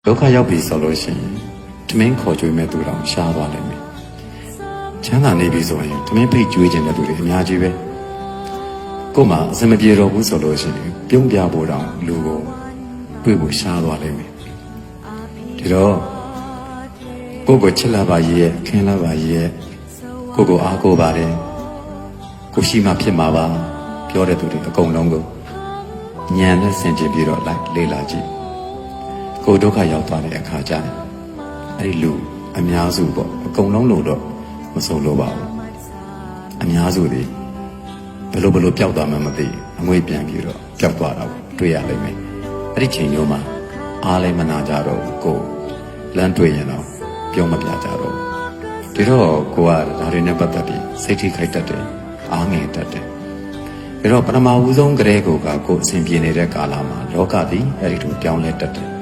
ဒုက္ခရောက်ပြီဆိုလို့ရှိရင်တမင်းခေါ်ကြွေးမဲ့သူတော်ရှားသွားလိမ့်မယ်ချမ်းသာနေပြီဆိုရင်တမင်းဖိတ်ကြွေးခြင်းတဲ့သူတွေအများကြီးပဲကို့မှာအစမပြေတော့ဘူးဆိုလို့ရှိရင်ပြုံးပြဖို့တောင်လူကိုတွေ့ဖို့ရှားသွားလိမ့်မယ်ဒီတော့ကိုချစ်လာပါရဲ့ခင်လာပါရဲ့ကိုအားကိုပါတယ်ကိုရှိမှဖြစ်မှာပါပြောတဲ့သူတွေအကုန်လုံးကိုဉာဏ်နဲ့ဆင်ခြင်ပြီးတော့လိုက်လေ့လာကြည့်ကိုဒုက္ခရောက်သွားတဲ့အခါကျရင်အဲ့ဒီလူအများစုပေါ့အကုန်လုံးလို့တော့မဆုံးလို့ပါဘူးအများစုတွေဘယ်လိုပျောက်သွားမှမသိအငွေ့ပြန်ပြီးတော့ပျောက်သွားတာကိုတွေ့ရလိမ့်မယ်အဲ့ဒီချိန်မျိုးမှာအားလည်းမနာကြတော့ဘူးကိုလမ်းတွေ့ရင်တော့ပြောမပြကြတော့ဒီတော့ကိုကဒါတွေနဲ့ပတ်သက်ပြီးစိတ်ထိခိုက်တတ်တယ်အားငယ်တတ်တယ်ဒါတော့ပထမဦးဆုံးကလေးကိုအဆင်ပြေနေတဲ့ကာလမှာလောကသည်အဲ့ဒီလိုပြောင်းလဲတတ်တယ်